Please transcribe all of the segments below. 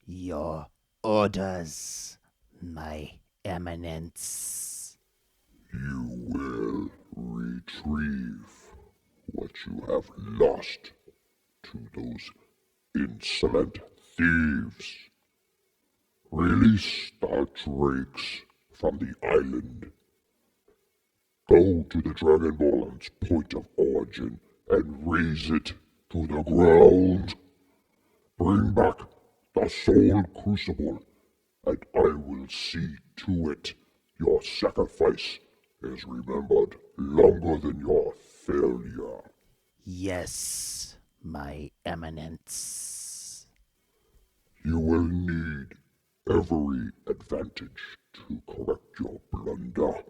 Your orders, my eminence. You will retrieve what you have lost to those insolent thieves. Release the drakes from the island. Go to the Dragonborn's point of origin and raze it to the ground. Bring back the Soul Crucible, and I will see to it your sacrifice is remembered longer than your failure. Yes, my eminence. You will need every advantage to correct your blunder.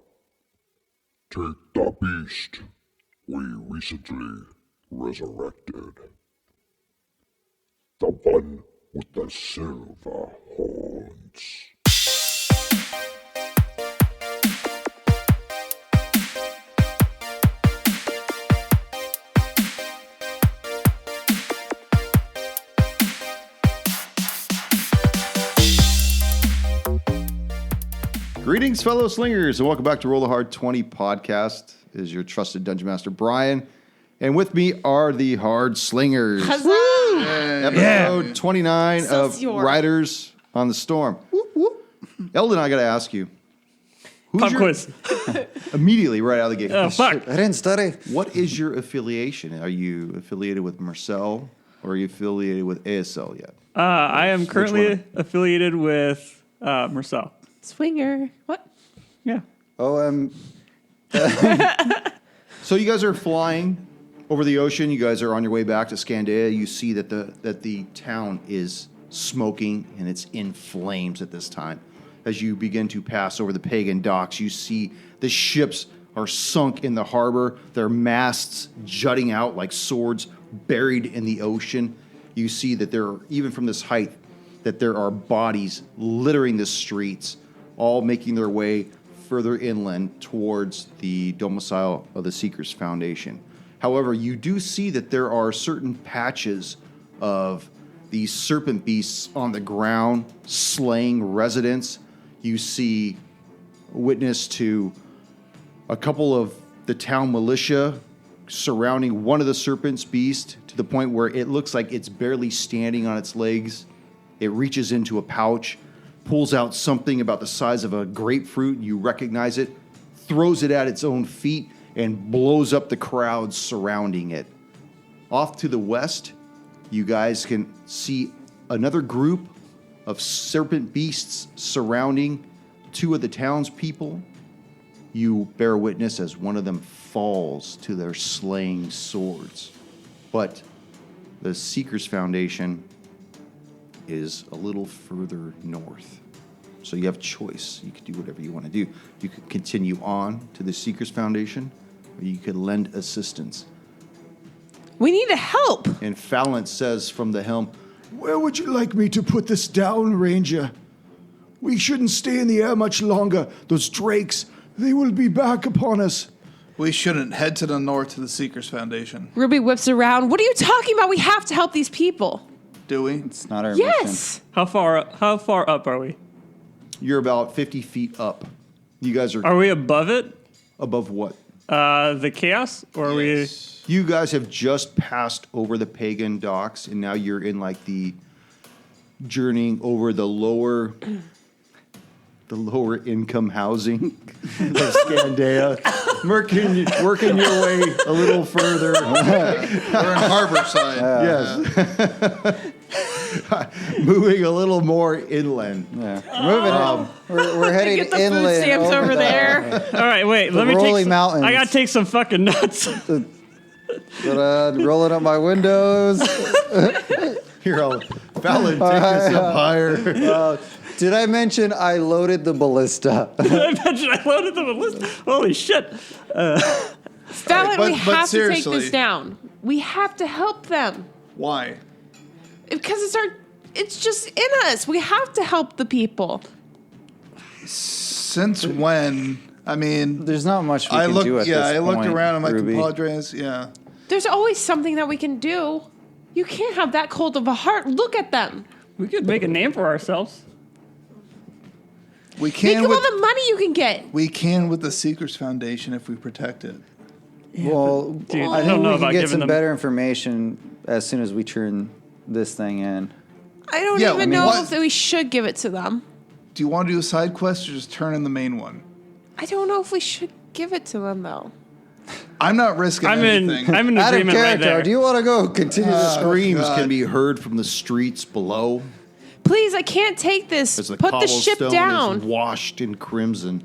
Take the beast we recently resurrected. The one with the silver horns. Greetings, fellow slingers, and welcome back to Roll the Hard 20 podcast. It is your trusted Dungeon Master, Brian. And with me are the Hard Slingers. Huzzah! Episode 29 of Excelsior. Riders on the Storm. Whoop, whoop. Eldon, I got to ask you. Pop quiz. Immediately, right out of the gate. Oh, fuck. I didn't study. What is your affiliation? Are you affiliated with Marcel, or are you affiliated with ASL yet? I am currently one? affiliated with Marcel. Swinger. What? Yeah. Oh, So you guys are flying over the ocean. You guys are on your way back to Scandea. You see that the town is smoking and it's in flames at this time. As you begin to pass over the pagan docks, you see the ships are sunk in the harbor, their masts jutting out like swords buried in the ocean. You see that there are, even from this height, that there are bodies littering the streets, all making their way further inland towards the domicile of the Seekers Foundation. However, you do see that there are certain patches of these serpent beasts on the ground slaying residents. You see witness to a couple of the town militia surrounding one of the serpent's beasts to the point where it looks like it's barely standing on its legs. It reaches into a pouch, pulls out something about the size of a grapefruit. You recognize it, throws it at its own feet, and blows up the crowd surrounding it. Off to the west, you guys can see another group of serpent beasts surrounding two of the townspeople. You bear witness as one of them falls to their slaying swords. But the Seekers Foundation is a little further north. So you have choice. You could do whatever you want to do. You could continue on to the Seekers Foundation, or you could lend assistance. We need help. And Fallon says from the helm, "Where would you like me to put this down, Ranger? We shouldn't stay in the air much longer. Those drakes, they will be back upon us." We shouldn't head to the north to the Seekers Foundation, Ruby whips around. What are you talking about? We have to help these people. do we? it's not our mission. Yes. How far up are we? You're about 50 feet up. You guys are Are we above it? above what? The chaos? Or are we... You guys have just passed over the pagan docks, and now you're in like the journeying over the lower income housing of Scandea, working your way a little further. We're in Harborside. Yes. Moving a little more inland. Yeah. Moving in. We're heading Get the inland. food stamps over the- there. All right, wait. Let me rolling take mountains. I gotta take some fucking nuts. Rolling up my windows. Here, Fallon, take this up higher. Did I mention I loaded the ballista? I mentioned I loaded them with list. Holy shit. Fallon, but we have to take seriously. this down. We have to help them. Why? Because it's just in us. We have to help the people. Since when? I mean, There's not much we can do at this point. I looked around at my Ruby. compadres. Yeah. There's always something that we can do. You can't have that cold of a heart. Look at them. We could make a name for ourselves. We Think can of all with the money you can get. we can with the Seekers Foundation if we protect it. Well, Dude, I I think don't know we about can get giving some them. better information as soon as we turn this thing in. I don't Yeah, even I mean, know what- if we should give it to them. Do you want to do a side quest or just turn in the main one? I don't know if we should give it to them though. I'm not risking I'm in anything. agreement Out of right character. there. Do you want to go continue the Screams God. can be heard from the streets below Please, I can't take this. as the Put the ship cobblestone is down. washed in crimson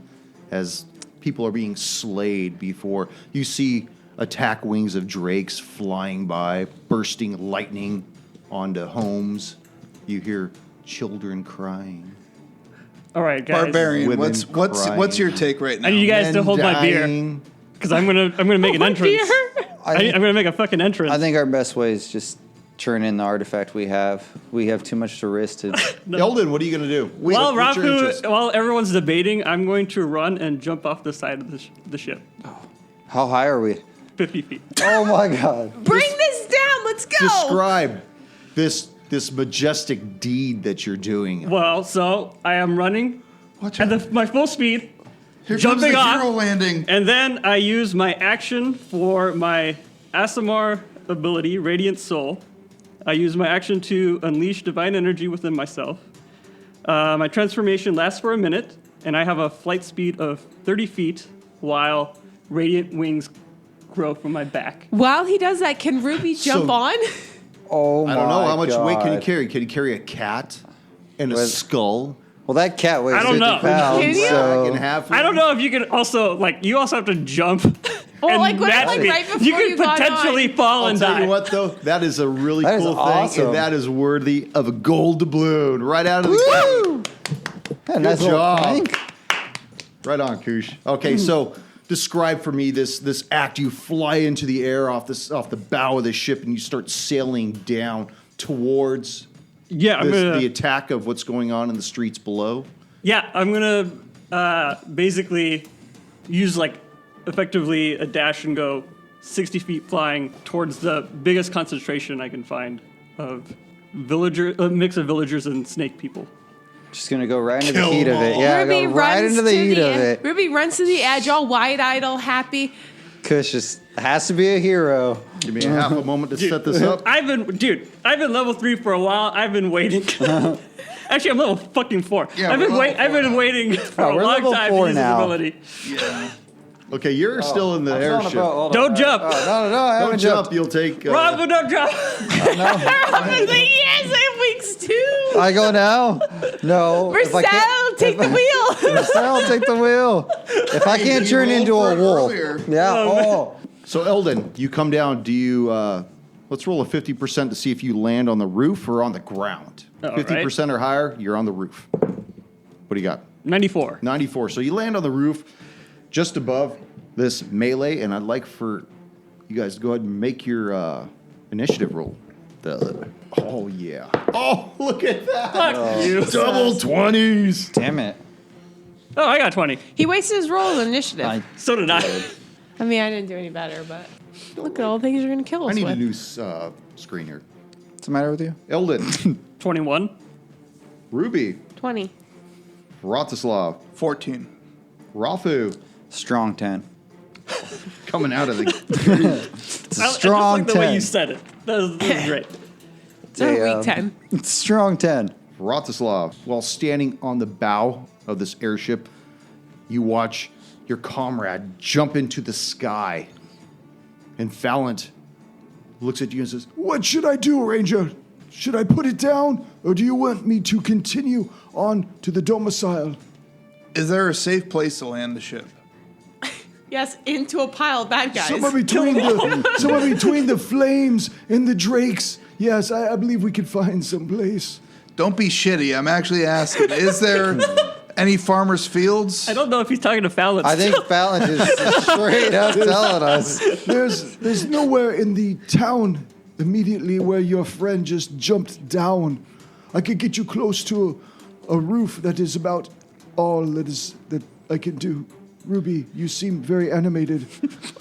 as people are being slayed before you see attack wings of drakes flying by, bursting lightning onto homes. You hear children crying. All right, guys. Barbarian, Women what's crying. your take right now? I need you guys to Men hold my beer dying. because I'm gonna make an My entrance. beer? I'm gonna make a fucking entrance. I think our best way is just turn in the artifact we have. We have too much to risk to. Eldon, what are you going to do? while What's your interest? while everyone's debating, I'm going to run and jump off the side of the ship, How high are we? 50 feet. Oh my god. Bring this down. Let's go. Describe this majestic deed that you're doing. Well, so I am running Watch at out. my full speed, Here jumping comes the off. hero landing. and then I use my action for my Asimar ability, Radiant Soul. I use my action to unleash divine energy within myself. My transformation lasts for a minute, and I have a flight speed of 30 feet while radiant wings grow from my back. While he does that, can Ruby jump So- on? Oh my I don't know how much weight can you God. carry. Can you carry a cat and a With- skull? Well, that cat weighs I don't 50 know. pounds. Can you? So In half. I don't know if you can also, you also have to jump. Well, and like, what if, match like, me. right before you you could got potentially on- fall I'll and tell die. you what, though, that is a really That is cool thing, awesome. and that is worthy of a gold doubloon right out of the Woo! Yeah, nice little job. plank. Right on, Koosh. Okay, so describe for me this act. You fly into the air off the bow of the ship, and you start sailing down towards Yeah, I'm gonna. the attack of what's going on in the streets below. Yeah, I'm gonna basically use effectively a dash and go 60 feet flying towards the biggest concentration I can find of a mix of villagers and snake people. Just gonna go right into the Kill heat of it. them Yeah, Ruby go right runs into the to heat the of it. Ruby runs to the edge, all wide-eyed, all happy. Kush just has to be a hero. Give me half a moment to set this up. I've been level 3 for a while. I've been waiting. Actually, I'm level fucking 4. Yeah, I've we're been level 4 waiting for Oh, a we're long level time 4 to use now. this ability. Yeah. Okay, you're still in the airship. Don't jump. No, I Don't haven't jump. jumped. You'll take. Robin, don't jump. Robin's like, yes, I have wings too. I go now? No. if I can't- Marcel, take the wheel. Marcel, take the wheel. If I can't you turn rolled into for a it wolf. earlier. Yeah. Oh. So Eldon, you come down. Do you? Let's roll a 50% to see if you land on the roof or on the ground. All right. 50% or higher, you're on the roof. What do you got? 94. 94. So you land on the roof, just above this melee, and I'd like for you guys to go ahead and make your initiative roll. Oh yeah. Oh, look at that. Fuck you. Double 20s. Damn it. Oh, I got 20. He wasted his roll in initiative. I- So did I. I mean, I didn't do any better, but look at all the things you're going to kill us I need with. a new screen here. What's the matter with you? Eldon, 21. Ruby, 20. Vratislav, 14. Rafu, Strong 10. coming out of the. It's a I just strong like the 10. way you said it. That was great. It's Oh, a, week 10. It's a strong 10. Vratislav, while standing on the bow of this airship, you watch your comrade jump into the sky. And Fallant looks at you and says, "What should I do, Ranger? Should I put it down, or do you want me to continue on to the domicile?" Is there a safe place to land the ship? Yes, into a pile of bad guys. Somewhere between the flames and the drakes. Yes, I believe we could find some place. Don't be shitty. I'm actually asking. Is there any farmers' fields? I don't know if he's talking to Fallon. I think Fallon is straight up telling us. There's nowhere in the town immediately where your friend just jumped down. I could get you close to a roof that is about all that I can do. Ruby, you seem very animated.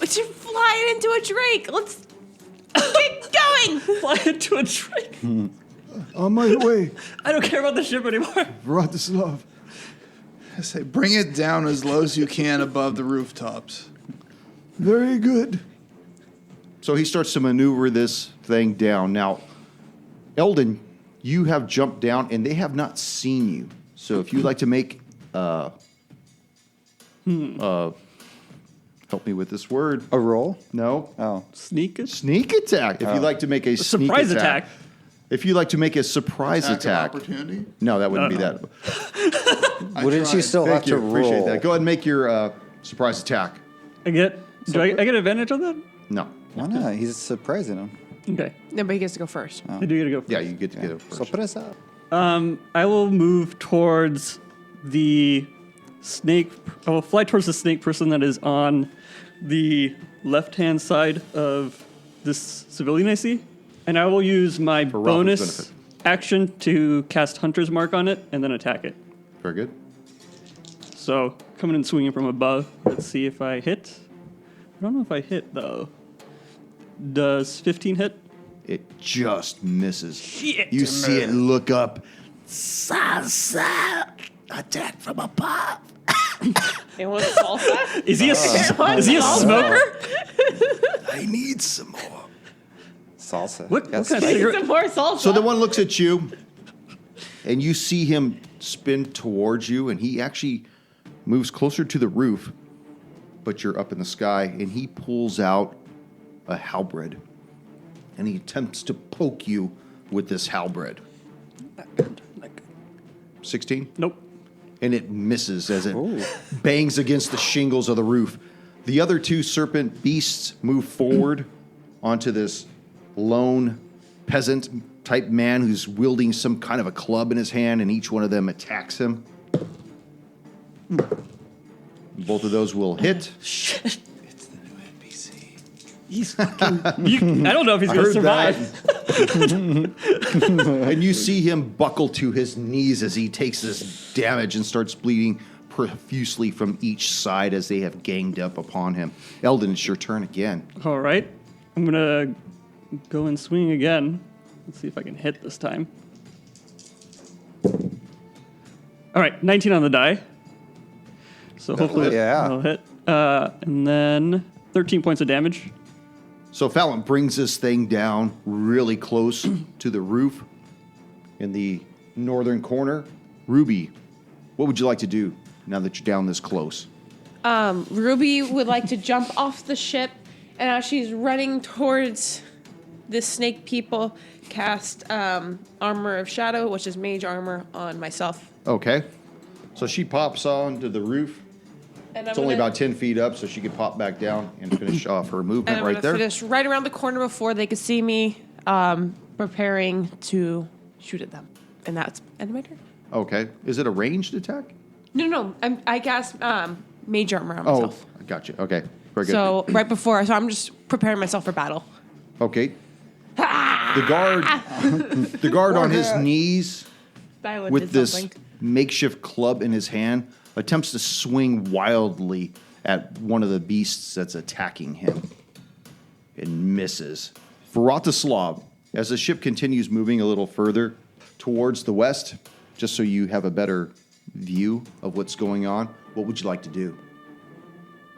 But you're flying into a drake. Let's get going. fly into a drake. On my way, I don't care about the ship anymore. Vratislav. I say, bring it down as low as you can above the rooftops. Very good. So he starts to maneuver this thing down. Now, Eldon, you have jumped down, and they have not seen you. So if you'd like to make, help me with this word. A roll? No, Oh. Sneak it. sneak attack. If you'd like to make a sneak Surprise attack. If you'd like to make a surprise attack. Opportunity? No, that wouldn't be No. that. Wouldn't you still have Thank to you. roll? Appreciate that. Go ahead and make your surprise attack. I get advantage on that? No. Why not? He's surprising him. Okay. Nobody gets to go first. I do get to go first. Yeah, you get to get it first. Sorpresa. I will move towards the snake. I will fly towards the snake person that is on the left-hand side of this civilian I see, and I will use my Ralph's bonus benefit. action to cast Hunter's Mark on it and then attack it. Very good. So coming and swinging from above. Let's see if I hit. I don't know if I hit though. Does 15 hit? It just misses. Shit. You see it look up. Salsa. Attack from above. It was salsa? Is he a smoker? I need some more. Salsa. What Yes. kind of Need cigarette? some more salsa. So the one looks at you, and you see him spin towards you, and he actually moves closer to the roof, but you're up in the sky, and he pulls out a halberd, and he attempts to poke you with this halberd. 16? Nope. And it misses as it bangs against the shingles of the roof. The other two serpent beasts move forward onto this lone peasant type man who's wielding some kind of a club in his hand, and each one of them attacks him. Both of those will hit. He's fucking. I don't know if he's going to survive. And you see him buckle to his knees as he takes this damage and starts bleeding profusely from each side as they have ganged up upon him. Eldon, it's your turn again. All right. I'm going to go and swing again. Let's see if I can hit this time. All right, 19 on the die. So hopefully hit. Yeah. I'll hit. And then 13 points of damage. So Fallon brings this thing down really close to the roof in the northern corner. Ruby, what would you like to do now that you're down this close? Ruby would like to jump off the ship, and as she's running towards the snake people, cast Armor of Shadow, which is mage armor, on myself. Okay. So she pops onto the roof. And It's only about 10 feet up, so she could pop back down and finish off her and movement I'm right gonna there. finish right around the corner before they could see me, preparing to shoot at them. And that's end of my turn. Okay. Is it a ranged attack? No. I cast mage armor on Oh, myself. I got you. Okay. Very good. So right before, so I'm just preparing myself for battle. Okay. The guard on his knees Violet with did this something. makeshift club in his hand attempts to swing wildly at one of the beasts that's attacking him and misses. Vratislav, as the ship continues moving a little further towards the west, just so you have a better view of what's going on, what would you like to do?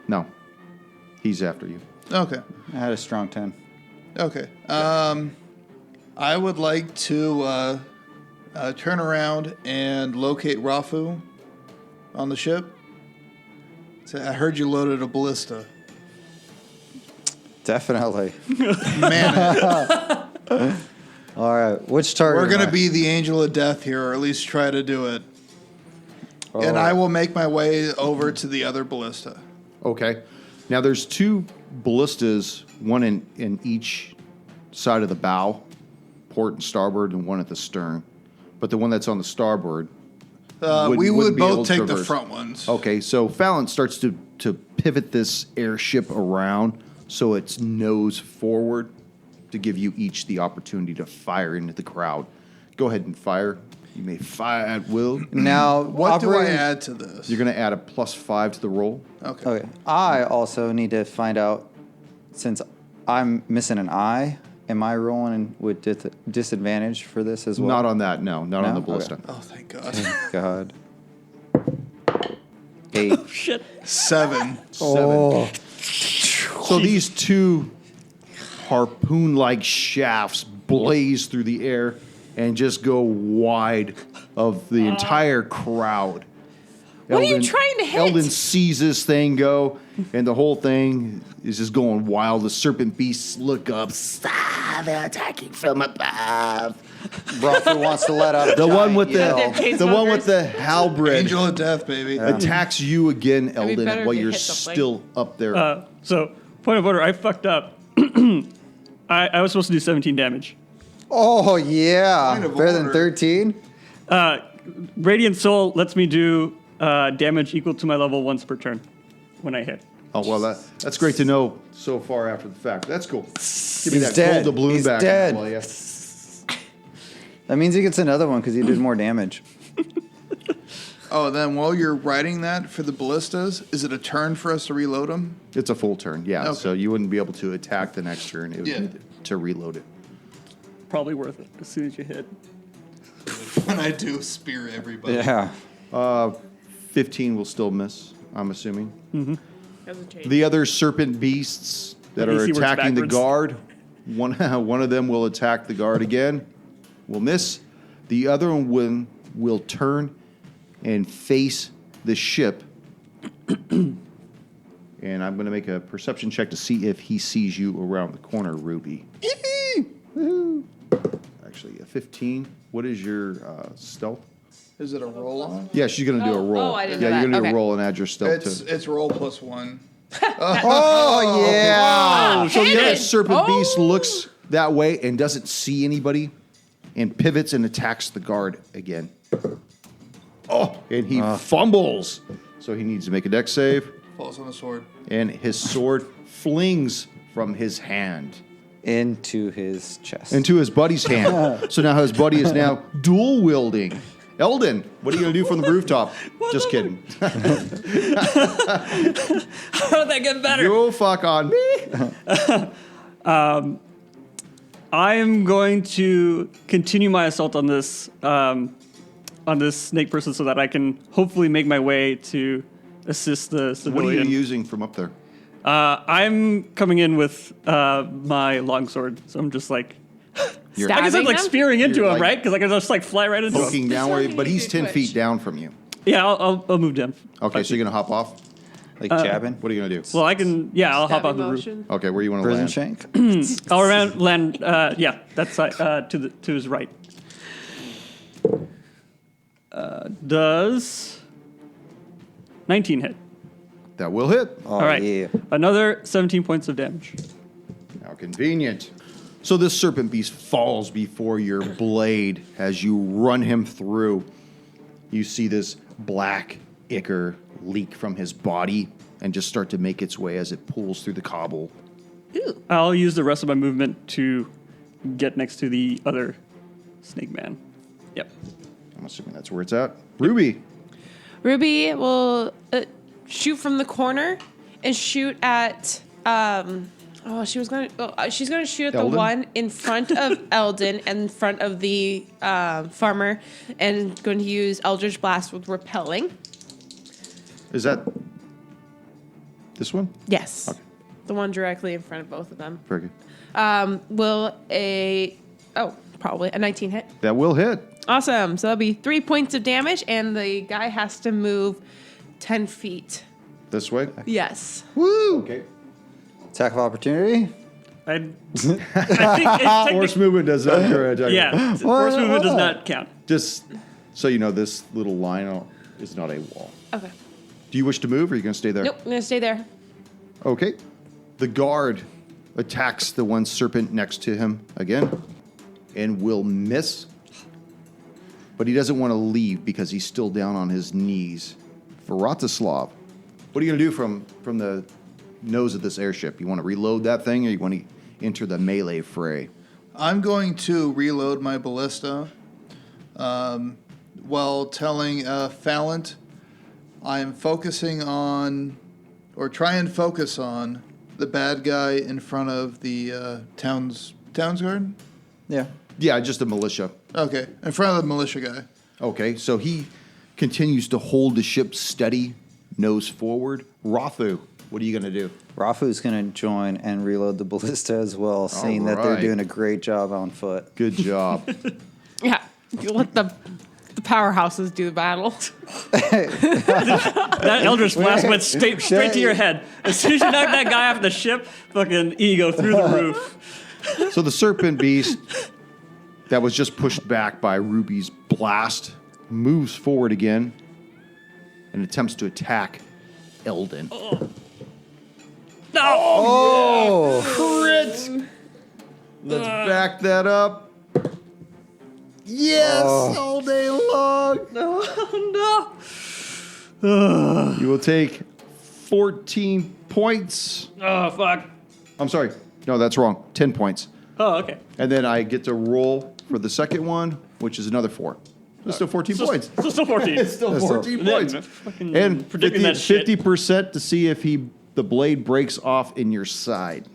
No. He's after you. Okay. I had a strong 10. Okay. I would like to turn around and locate Rafu on the ship. So I heard you loaded a ballista. Definitely. Man, All right. Which target? we're going am to I? be the angel of death here, or at least try to do it. And I will make my way over to the other ballista. Okay. Now there's two ballistas, one in each side of the bow, port and starboard, and one at the stern. But the one that's on the starboard, We wouldn't would be able both to take the traverse. front ones. Okay, so Fallon starts to pivot this airship around so it's nose forward to give you each the opportunity to fire into the crowd. Go ahead and fire. You may fire at will. Now, What do I operating- add to this? You're going to add a +5 to the roll. Okay. Okay. I also need to find out, since I'm missing an eye, Am I rolling with disadvantage for this as well? Not on that, no. Not on No? the ballista. Okay. Oh, thank God. Thank God. 8. Shit. 7. Oh. So these two harpoon-like shafts blaze through the air and just go wide of the entire crowd. What are you trying to hit? Eldon sees this thing go, and the whole thing is just going wild. The serpent beasts look up. They're attacking from above. Rafu wants to let out a The one with giant the yell. the one with the halberd Angel of Death, baby. attacks you again, It'd be Eldon, better if while you you're hit something. still up there. So, point of order, I fucked up. I was supposed to do 17 damage. Oh, yeah. Point of Better than order. 13? Radiant Soul lets me do damage equal to my level once per turn when I hit. Oh, well, that's great to know so far after the fact. That's cool. Give me He's that dead. gold doubloon He's back. dead. Well, yeah. That means he gets another one because he did more damage. Oh, then while you're riding that for the ballistas, is it a turn for us to reload them? It's a full turn, yeah. Okay. So you wouldn't be able to attack the next turn. It would Yeah. be to reload it. Probably worth it as soon as you hit. When I do spear everybody. Yeah. 15 will still miss, I'm assuming. Doesn't change. The other serpent beasts that The are AC works attacking the backwards. guard, one of them will attack the guard again, will miss. The other one will turn and face the ship. And I'm going to make a perception check to see if he sees you around the corner, Ruby. Woohoo. Actually, a 15. What is your stealth? Is it a roll on? Yeah, she's going to do a Oh, roll. I didn't yeah, know you're that. going to do a Okay. roll and add your stealth It's to it. it's roll plus 1. Oh, yeah. So the other Hidden. serpent beast Oh. looks that way and doesn't see anybody and pivots and attacks the guard again. Oh, and he fumbles. So he needs to make a dex save. Falls on the sword. And his sword flings from his hand Into his chest. into his buddy's hand. So now his buddy is now dual wielding. Eldon, what are you going to do from the rooftop? Just kidding. How did that get better? You fuck on me. I am going to continue my assault on this snake person so that I can hopefully make my way to assist the civilian. What are you using from up there? I'm coming in with my longsword, so I'm just like, You're I guess I'm Stabbing like them? spearing into You're him, like right? Because I can just like fly right into him. poking down, not where, gonna but give he's you 10 Twitch. feet down from you. Yeah, I'll move down. Okay, so you're going to hop off? like jabbing. What are you going to do? Well, I can. Yeah, I'll hop off Stabbing the roof. motion. Okay, where do you want to Prison land? shank. I'll land. Yeah, that's to his right. Does 19 hit? That will hit. Oh, All right. yeah. Another 17 points of damage. How convenient. So this serpent beast falls before your blade as you run him through. You see this black ichor leak from his body and just start to make its way as it pulls through the cobble. I'll use the rest of my movement to get next to the other snake man. Yep. I'm assuming that's where it's at. Ruby. Ruby will shoot from the corner and shoot at. She's gonna shoot at Eldon? the one in front of Eldon and in front of the farmer, and going to use Eldritch Blast with repelling. Is that this one? Yes, Okay. the one directly in front of both of them. Very good. Probably a 19 hit. That will hit. Awesome. So that'll be 3 points of damage, and the guy has to move 10 feet. This way. Yes. Woo! Okay. Attack of opportunity. I think it Force movement does not correct. Yeah, force movement does not count. Just so you know, this little line is not a wall. Okay. Do you wish to move, or are you going to stay there? Nope, I'm going to stay there. Okay. The guard attacks the one serpent next to him again and will miss. But he doesn't want to leave because he's still down on his knees. For Vratislav, what are you going to do from the nose of this airship? You want to reload that thing, or you want to enter the melee fray? I'm going to reload my ballista while telling Fallant I'm focusing on, or try and focus on, the bad guy in front of the town's Town's Guard? Yeah. Yeah, just a militia. Okay, in front of the militia guy. Okay, so he continues to hold the ship steady, nose forward. Rothu, what are you going to do? Rafu's going to join and reload the ballista as well, seeing that they're right. doing a great job on foot. Good job. Yeah, you let the powerhouses do the battle. That Eldritch Blast went straight to your head. As soon as you knocked that guy off the ship, fucking ego through the roof. So the serpent beast that was just pushed back by Ruby's blast moves forward again and attempts to attack Eldon. No! Oh, crit! Let's back that up. Yes, all day long. No! You will take 14 points. Oh, fuck. I'm sorry. No, that's wrong. 10 points. Oh, okay. And then I get to roll for the second one, which is another 4. It's still 14 points. So still 14. It's still 14 Yeah, points. fucking And predicting that shit. 50% to see if the blade breaks off in your side.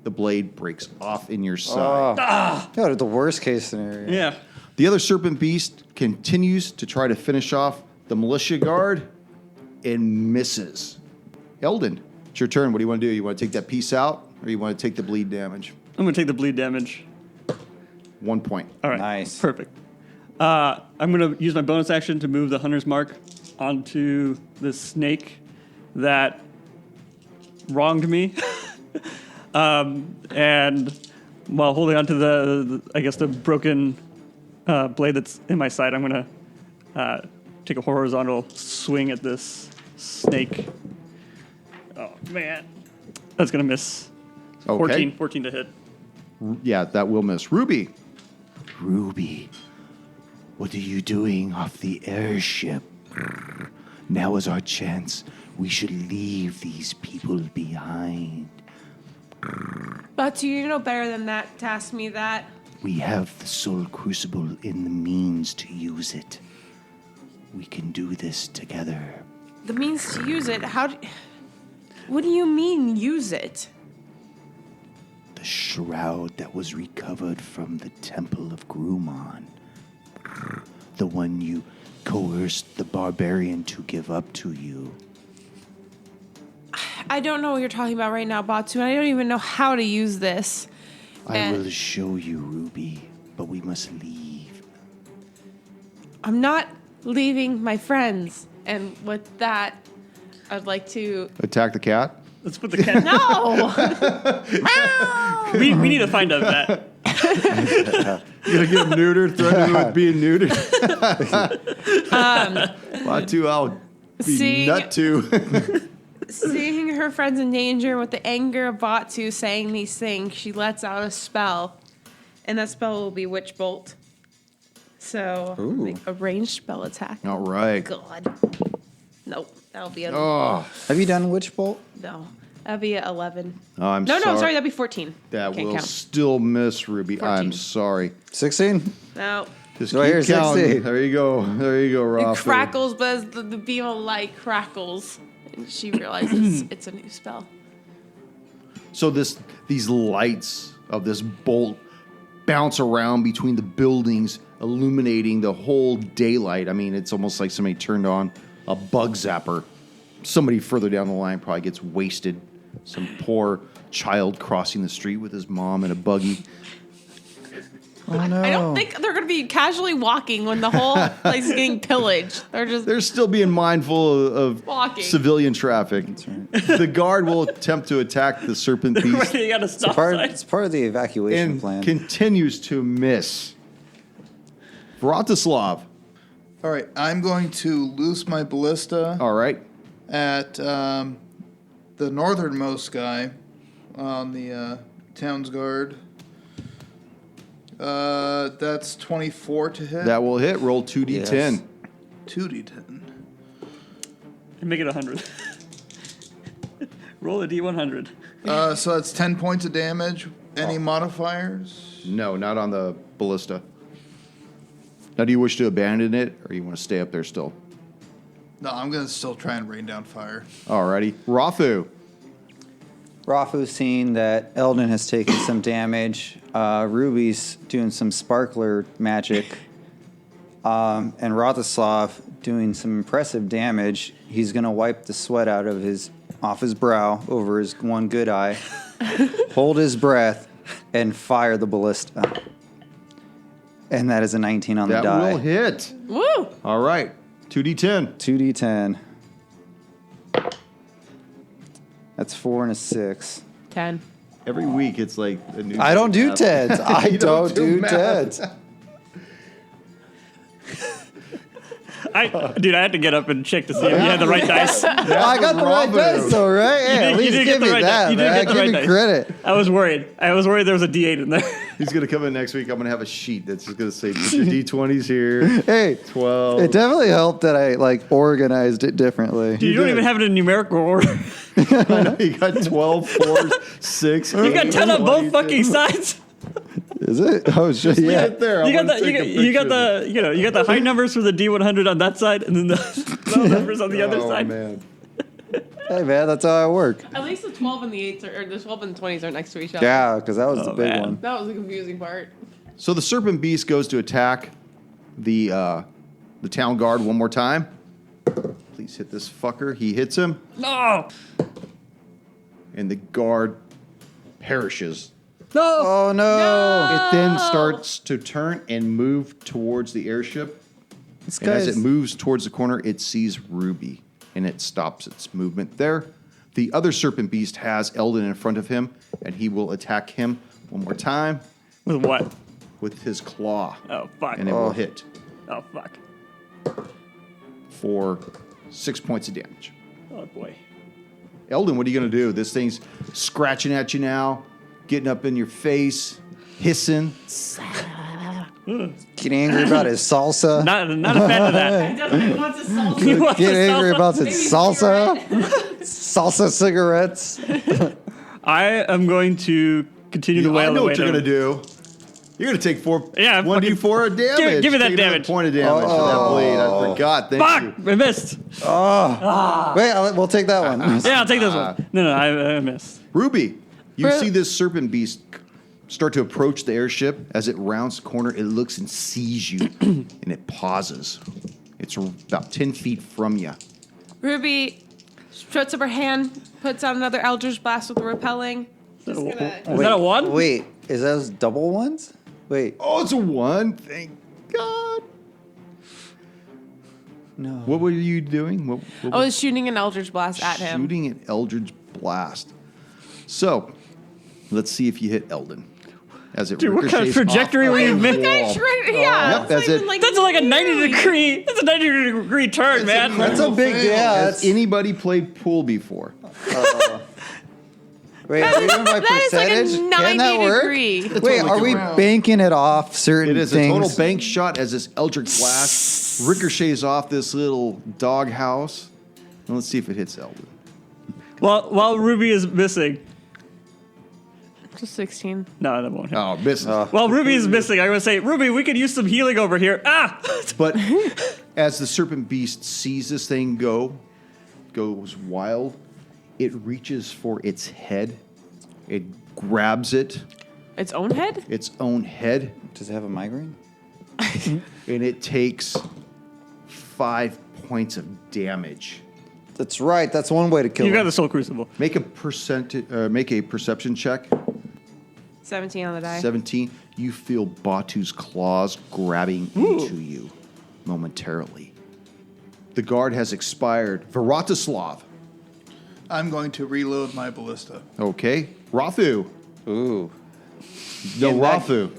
The blade breaks off in your side. Yeah, the worst case scenario. Yeah. The other serpent beast continues to try to finish off the militia guard and misses. Eldon, it's your turn. What do you want to do? You want to take that piece out, or you want to take the bleed damage? I'm going to take the bleed damage. 1 point. All right. Nice. Perfect. I'm going to use my bonus action to move the Hunter's Mark onto the snake that wronged me. And while holding onto the broken blade that's in my side, I'm going to take a horizontal swing at this snake. Oh, man. That's going to miss. Okay. 14 to hit. Yeah, that will miss. Ruby. Ruby, what are you doing off the airship? Now is our chance. We should leave these people behind. But you know better than that to ask me that. We have the Soul Crucible in the means to use it. We can do this together. The means to use it? What do you mean, use it? The shroud that was recovered from the Temple of Grumon. The one you coerced the barbarian to give up to you. I don't know what you're talking about right now, Batu, and I don't even know how to use this. I will show you, Ruby, but we must leave. I'm not leaving my friends. And with that, I'd like to... Attack the cat. Let's put the cat. No! we need to find out that. You're gonna get neutered, threaten me with being neutered. Batu, I'll be nut to. Seeing her friends in danger with the anger of Batu saying these things, she lets out a spell. And that spell will be Witch Bolt. So, like a ranged spell attack. All right. God. Nope. That'll be a... Oh, Have you done Witch Bolt? No. That'd be a 11. I'm No, sorry. sorry. That'd be 14. That Can't will count. still miss, Ruby. 14. I'm sorry. 16? No. Just Do I hear keep counting. 16? There you go. There you go, It Rafa. crackles, but as the beam of light crackles. And she realizes it's a new spell. So these lights of this bolt bounce around between the buildings, illuminating the whole daylight. I mean, it's almost like somebody turned on a bug zapper. Somebody further down the line probably gets wasted. Some poor child crossing the street with his mom in a buggy. Oh, no. I don't think they're going to be casually walking when the whole place is getting pillaged. They're still being mindful of Walking. civilian traffic. The guard will attempt to attack the serpent beast Right, you got to stop. It's part of the evacuation and plan. continues to miss. Vratislav. All right, I'm going to loose my ballista All right. at the northernmost guy on the town's guard. That's 24 to hit. That will hit. Roll 2d10. Yes. 2d10. And make it 100. Roll a d100. So that's 10 points of damage. Any modifiers? No, not on the ballista. Now, do you wish to abandon it, or you want to stay up there still? No, I'm going to still try and rain down fire. Alrighty. Rothu. Rafu's seen that Eldon has taken some damage. Ruby's doing some sparkler magic. And Ratislav doing some impressive damage. He's going to wipe the sweat off his brow over his one good eye, hold his breath, and fire the ballista. And that is a 19 on the die. That will hit. Woo! All right. 2d10. 2d10. That's 4 and a 6. 10. Every week it's like a new. I don't do math. tens. I You don't do math. tens. Dude, I had to get up and check to see if you had the right dice. I got the right Rafu. dice, though, right? Hey, did- at you least did get give the me right that, di- you did man. get the Give right me dice. credit. I was worried. There was a D8 in there. He's gonna come in next week. I'm gonna have a sheet that's just gonna say put your d20s here. Hey, 12. it definitely helped that I organized it differently. Dude, you don't did. even have it in numerical order. I know you got 12, 4, 6. You got 10 on both fucking sides. Is it? Oh shit! Leave Yeah. it there. I You got wanna the take a you got picture the you got the high numbers for the D100 on that side, and then the low numbers on the of it. other Oh side. man. Hey man, that's how I work. At least the 12 and the 8s or the 12 and the 20s are next to each other. Yeah, because that was the Oh, big man. one. That was the confusing part. So the serpent beast goes to attack the town guard one more time. Please hit this fucker. He hits him, No, and the guard perishes. no. Oh no! It then starts to turn and move towards the airship. This And as guy's it moves towards the corner, it sees Ruby, and it stops its movement there. The other serpent beast has Eldon in front of him, and he will attack him one more time With what? with his claw, Oh fuck. and it will hit Oh fuck. for 6 points of damage. Oh boy. Eldon, what are you going to do? This thing's scratching at you now, getting up in your face, hissing. getting angry about his salsa. Not a fan of that. He definitely wants his salsa. He wants Get the angry salsa. about his Maybe salsa. Salsa cigarettes. I am going to continue to I wail know away. what you're them. going to do. You're going to take 4, Yeah, 1d4 of damage. give me that Take another damage. point of damage for that bleed. I forgot. Thank you. Fuck! I missed. Wait, we'll take that one. Yeah, I'll take this one. No, I missed. Ruby, you Ru- see this serpent beast start to approach the airship. As it rounds the corner, it looks and sees you, and it pauses. It's about 10 feet from you. Ruby puts up her hand, puts out another Eldritch Blast with the repelling. Just gonna. Is that a one? Wait, is those double ones? Wait, Oh, it's a 1. Thank God. no. What were you doing? What I was shooting an Eldritch Blast at him. Shooting an Eldritch Blast. So, let's see if you hit Eldon. As it Dude, what kind of ricochets off trajectory were you the making? wall. Yeah, Yep, it's that's not it. even, like, That's like a 90 moving. degree. That's a 90 degree turn, man. That's a big yeah. Has anybody played pool before? Wait, are we doing by That is like a percentage? Can that 90 work? degree. Wait, are we banking it off certain It is things? a total bank shot as this Eldritch Blast ricochets off this little doghouse. And let's see if it hits Eldon. While Ruby is missing. Just 16. No, that won't hit. Oh, misses. While Ruby is missing, I'm going to say, Ruby, we could use some healing over here. Ah! But as the serpent beast sees this thing goes wild, it reaches for its head. It grabs it, Its own head? its own head, Does it have a migraine? and it takes 5 points of damage. That's right. That's one way to kill You got him. the Soul Crucible. Make a perception check. 17 on the die. 17. You feel Batu's claws grabbing into you momentarily. The guard has expired. Vratislav. I'm going to reload my ballista. Okay. Rathu. Ooh. No, Yeah, that- Rathu.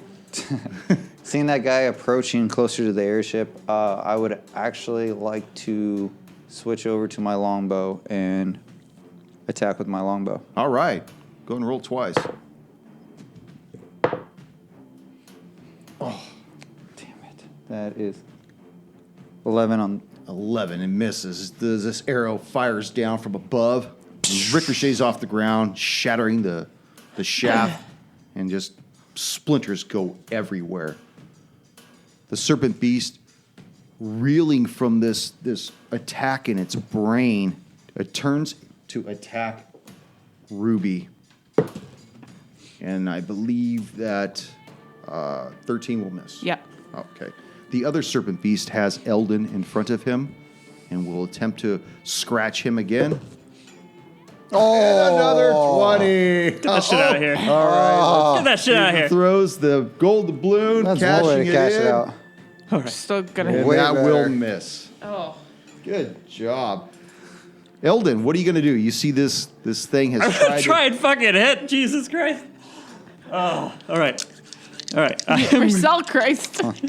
Seeing that guy approaching closer to the airship, I would actually like to switch over to my longbow and attack with my longbow. All right. Go and roll twice. Damn it. That is 11 on... 11 and misses. This arrow fires down from above, ricochets off the ground, shattering the shaft, and just splinters go everywhere. The serpent beast, reeling from this attack in its brain, it turns to attack Ruby And I believe that 13 will miss. Yeah. Okay. The other serpent beast has Eldon in front of him and will attempt to scratch him again. Oh, another 20. Get that shit out of here. All right. Get that shit out of here. Throws the gold doubloon, That's cashing one way to cash in, it out. Still gonna and hit. Way that better. will miss. Oh. Good job. Eldon, what are you going to do? You see this thing has tried Try and fucking hit. Jesus Christ. Oh, all right. All right. Marcel Christ. For I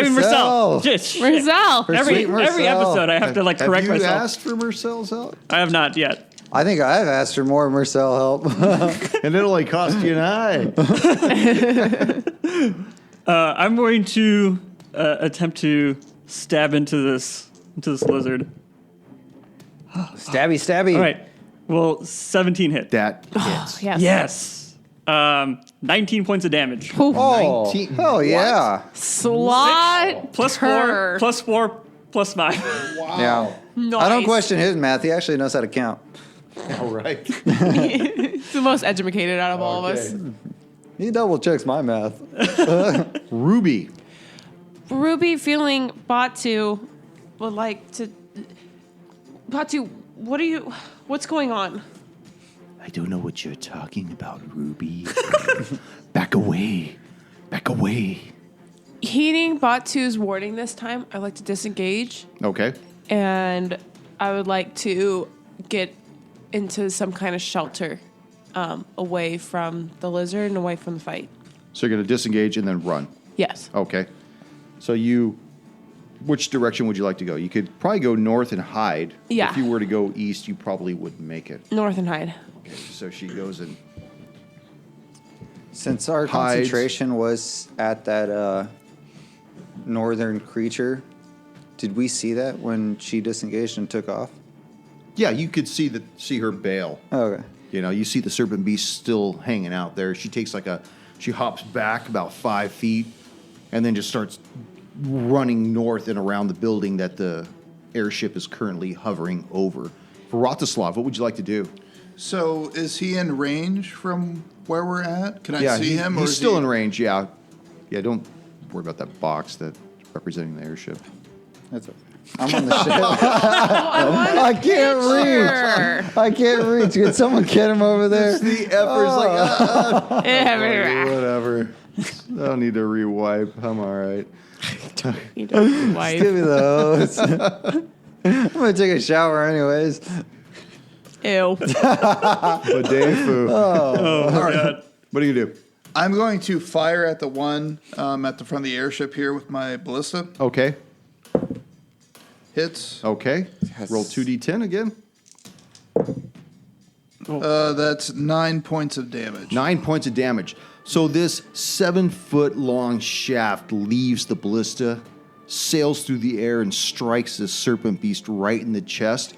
mean, Marcel. Marcel. Just, Marcel. every Sweet Marcel. episode, I have to like correct Have you myself. asked for Marcel's help? I have not yet. I think I've asked for more Marcel help. And it only cost you an eye. I'm going to attempt to stab into this lizard. Stabby, stabby. All right. Well, 17 hit. That hits. Yes. Yes. 19 points of damage. Oh, 19. hell yeah. Slot. Plus 4, plus 4, plus 5. Yeah. Nice. I don't question his math. He actually knows how to count. All right. He's the most educated out of all of us. He double checks my math. Ruby. Ruby, feeling Batu, would like to. Batu, what's going on? I don't know what you're talking about, Ruby. Back away. Back away. Heeding Batu's warning this time, I'd like to disengage, Okay. and I would like to get into some kind of shelter away from the lizard and away from the fight. So you're going to disengage and then run. Yes. Okay. So which direction would you like to go? You could probably go north and hide. Yeah. If you were to go east, you probably wouldn't make it. North and hide. Okay. So she goes and Since our Hides. concentration was at that northern creature, did we see that when she disengaged and took off? yeah, you could see her bail. Oh, okay. You know, you see the serpent beast still hanging out there. She takes she hops back about 5 feet and then just starts running north and around the building that the airship is currently hovering over. For Rotislav, what would you like to do? So is he in range from where we're at? Can I see him? He's is still he- in range, yeah. Yeah, don't worry about that box that's representing the airship. That's okay. I'm on the ship. I can't reach. I can't reach. Can someone get him over there? The effort's Everywhere. whatever. I don't need to rewipe. I'm all right. You don't wipe. Give me the hose. I'm gonna take a shower anyways. Ew. Bidet foo. Oh, God. What do you do? I'm going to fire at the one at the front of the airship here with my ballista. Okay. Hits. Okay. Yes. Roll 2d10 again. That's 9 points of damage. 9 points of damage. So this 7-foot-long shaft leaves the ballista, sails through the air, and strikes this serpent beast right in the chest,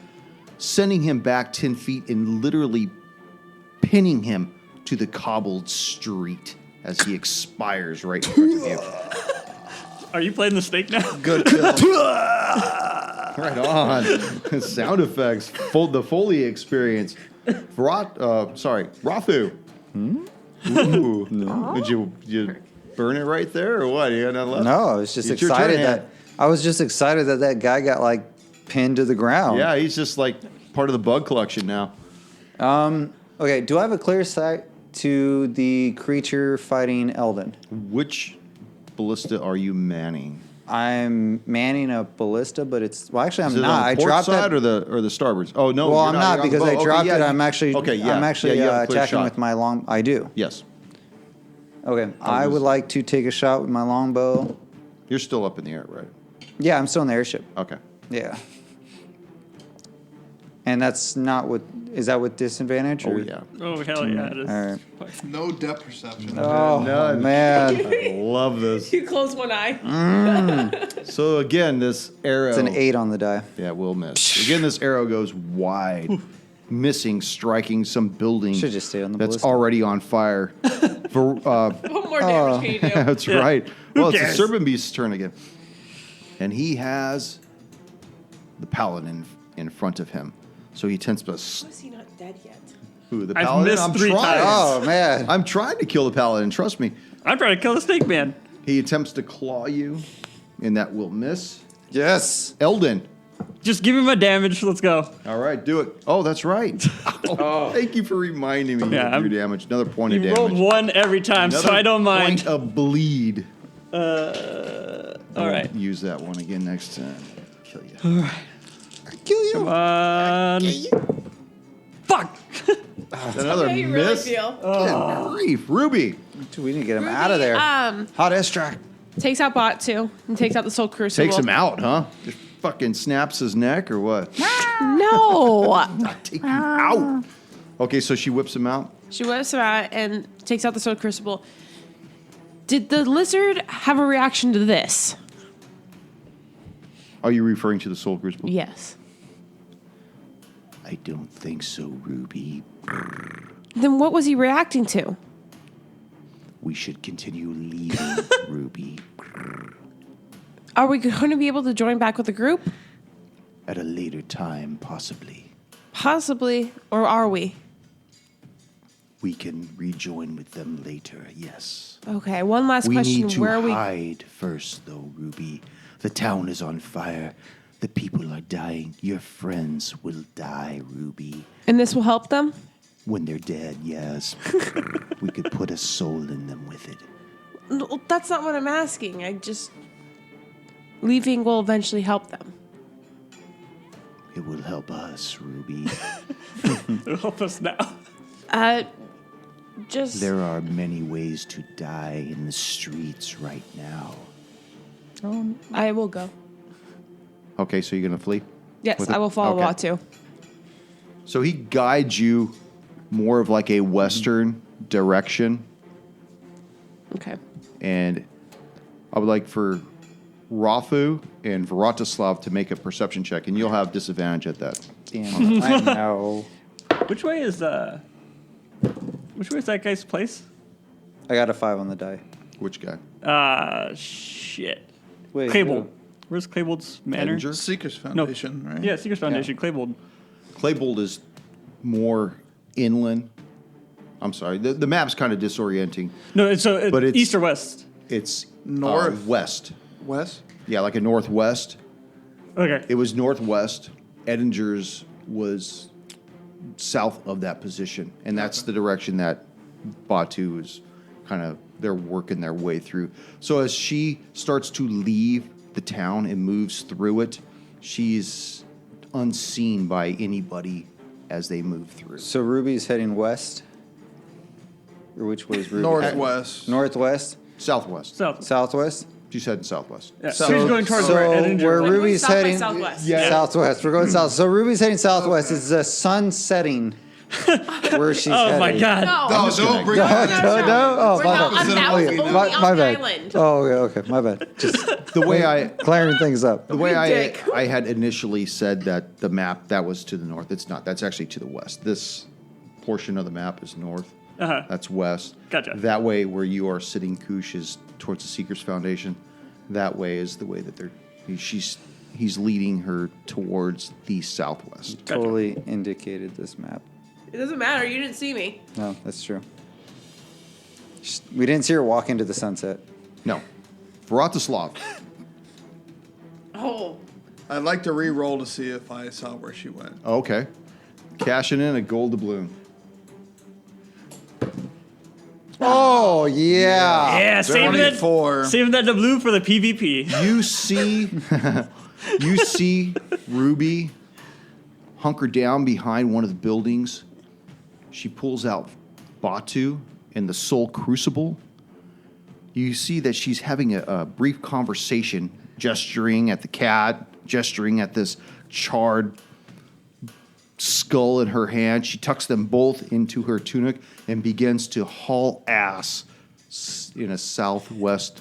sending him back 10 feet and literally pinning him to the cobbled street as he expires right in front of you. Are you playing the snake now? Good kill. Right on. Sound effects. The Foley experience. Rafu. Ooh. No. Did you burn it right there or what? You got nothing left? No, I was just It's your excited turn, that guy got like pinned to the ground. Yeah, he's just like part of the bug collection now. Okay, do I have a clear sight to the creature fighting Eldon? Which ballista are you manning? I'm manning a ballista, but it's actually Is I'm it not. on I the port dropped side that. or the starboards? Oh no, Well, you're I'm not you're on the because I boat. dropped Okay, it. yeah, I'm actually okay. Yeah, I'm actually yeah, you have a clear attacking shot. with my long. I do. Yes, Okay, I would like to take a shot with my longbow. you're still up in the air, right? Yeah, I'm still in the airship. Okay. Yeah. And that's not with. Is that with disadvantage? Oh or- yeah. Oh, hell yeah. It is. All right. No depth perception. Oh None. man, I love this. You close one eye. So again, this arrow. it's an 8 on the die. Yeah, we'll miss. Again, this arrow goes wide, missing, striking some building Should just stay on the that's ballista. already on fire. What more damage can you do? That's right. Well, it's the cares? serpent beast's turn again, and he has the paladin in front of him. So he attempts to How is he not dead yet? Who, the I've paladin? missed I'm 3 trying. times. Oh man. I'm trying to kill the paladin. Trust me. I'm trying to kill the snake man. He attempts to claw you, and that will miss. Yes. Eldon. Just give me my damage. Let's go. All right, do it. Oh, that's right. Oh, thank you for reminding me Yeah, of your damage. Another point You of rolled damage. 1 every time, so Another I don't mind. Point of bleed. All right. Use that one again next time. Kill you. Kill you. Come on. Fuck. Another How you really miss. feel. Good grief, Ruby. Dude, we need to get him out of there. Hot extract. Takes out Bot 2 and takes out the Soul Crucible. Takes him out, huh? Just fucking snaps his neck or what? No. Take you out. Okay, so she whips him out. She whips him out and takes out the Soul Crucible. Did the lizard have a reaction to this? Are you referring to the Soul Crucible? Yes. I don't think so, Ruby. Then what was he reacting to? We should continue leaving, Ruby. Are we going to be able to join back with the group? At a later time, possibly. Possibly. Or are we? We can rejoin with them later, yes. Okay, one last We question. need to Where are we? hide first, though, Ruby. The town is on fire. The people are dying. Your friends will die, Ruby. And this will help them? When they're dead, yes. We could put a soul in them with it. No, that's not what I'm asking. I just... Leaving will eventually help them. It will help us, Ruby. Help us now. Just... There are many ways to die in the streets right now. I will go. Okay, so you're going to flee? Yes, With I it? will follow Okay. Watu. So he guides you more of like a western direction. Okay. And I would like for Rafu and Vratislav to make a perception check, and you'll have disadvantage at that. Damn, I know. Which way is that guy's place? I got a 5 on the die. Which guy? Shit. Wait. Claybold. Where's Claybold's manor? Edinger? Seekers Foundation, right? Yeah, Seekers Foundation. Claybold. Claybold is more inland. I'm sorry. The map's kind of disorienting. No, it's But it's- east or west. It's North. west. West? Yeah, like a northwest. Okay. It was northwest. Edinger's was south of that position, and that's the direction that Batu is kind of, they're working their way through. So as she starts to leave the town and moves through it, she's unseen by anybody as they move through. So Ruby's heading west? Or which way is Ruby? Northwest. Northwest? Southwest. South. Southwest? She's heading southwest. Yeah. So- She's going towards So where Edinger where went. Ruby's South by heading... southwest. Yeah. Southwest. We're going south. So Ruby's heading southwest. It's the sun setting where she's Oh heading. my god. No. No, don't bring No, that no, no. Oh, We're my not bad. on that was Okay, only My, on my the bad. island. Oh, okay. My bad. Just The way I clearing things up. the way Dick. I had initially said that the map that was to the north, it's not. That's actually to the west. This portion of the map is north. Uh-huh. That's west. Gotcha. That way, where you are sitting, Kush is towards the Seekers Foundation. That way is the way that he's leading her towards the southwest. Totally indicated this map. It doesn't matter. You didn't see me. No, that's true. We didn't see her walk into the sunset. No, Vratislav. Oh. I'd like to re-roll to see if I saw where she went. Okay, cashing in a gold doubloon. Oh, yeah. Yeah, saving that, 24. saving that doubloon for the PvP. You see Ruby hunker down behind one of the buildings. She pulls out Batu and the Soul Crucible. You see that she's having a brief conversation, gesturing at the cat, gesturing at this charred skull in her hand. She tucks them both into her tunic and begins to haul ass in a southwest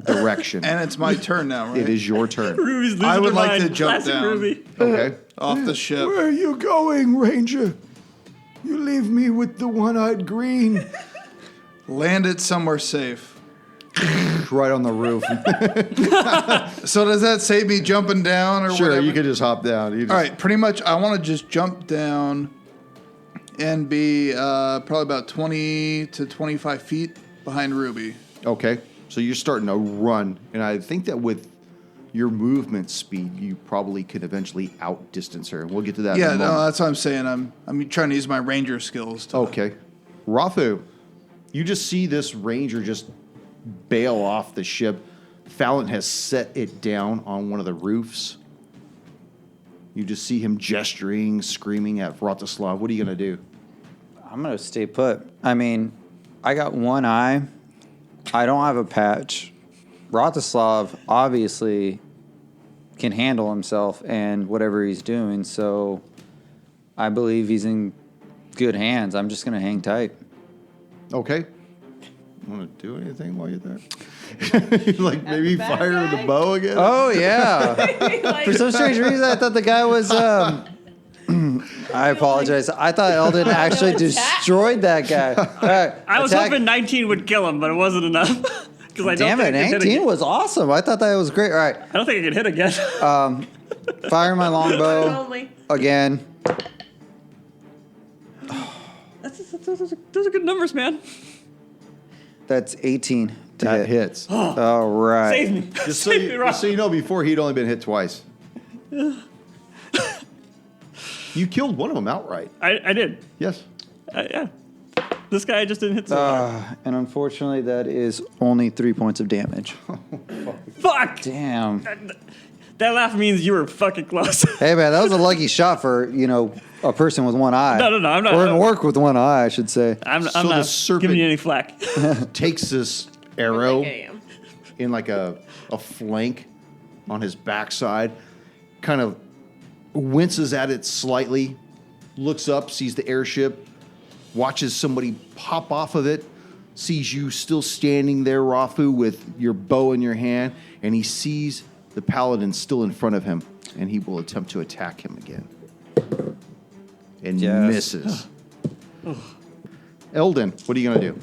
direction. And it's my turn now, right? It is your turn. Ruby's losing I would her like mind. to jump Classic down. Ruby. Okay. Off the ship. Where are you going, Ranger? You leave me with the one-eyed green. Land it somewhere safe. Right on the roof. So does that save me jumping down or Sure, whatever? you could just hop down. You just, All right, pretty much I want to just jump down and be probably about 20 to 25 feet behind Ruby. Okay. So you're starting to run, and I think that with your movement speed, you probably could eventually outdistance her. We'll get to that in a Yeah, moment. no, that's what I'm saying. I'm trying to use my ranger skills. To, Okay. Rafu, you just see this ranger just bail off the ship. Fallon has set it down on one of the roofs. You just see him gesturing, screaming at Vratislav. What are you going to do? I'm going to stay put. I mean, I got one eye. I don't have a patch. Vratislav obviously can handle himself and whatever he's doing, so I believe he's in good hands. I'm just going to hang tight. Okay. Want to do anything while you're there? Like maybe bad fire guy? the bow again? Oh, yeah. Like, For some strange reason, I thought the guy was. I apologize. I thought Eldon actually destroyed that guy. All right, I was attack. hoping 19 would kill him, but it wasn't enough. Because I don't Damn it, think I could hit 19 again. was awesome. I thought that was great. All right, I don't think I could hit again. fire my longbow only. again. Those are good numbers, man. That's 18 to That hit. hits. All right. Save me. Just so, Save me, you, Rob. just so you know, before he'd only been hit twice. You killed one of them outright. I did. Yes. Yeah. This guy just didn't hit so hard. And unfortunately, that is only 3 points of damage. Fuck! Damn. That laugh means you were fucking close. Hey, man, that was a lucky shot for, a person with one eye. No, I'm not. Or an orc with one eye, I should say. I'm So the not serpent- giving you any flack. Takes this arrow Like I am. in like a flank on his backside, kind of winces at it slightly, looks up, sees the airship, watches somebody pop off of it, sees you still standing there, Rafu, with your bow in your hand, and he sees the paladin still in front of him, and he will attempt to attack him again. And Yes. misses. Eldon, what are you going to do?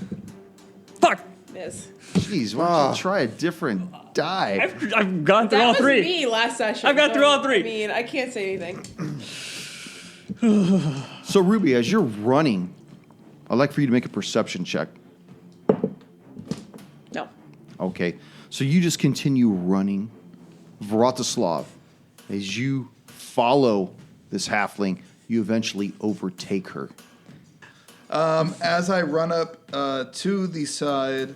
Fuck! Miss. Jeez, why don't you try a different die? I've gone through That all was three. me last session. I've got through all three. I mean, I can't say anything. So, Ruby, as you're running, I'd like for you to make a perception check. No. Okay. So you just continue running. Vratislav, as you follow this halfling, you eventually overtake her. As I run up to the side,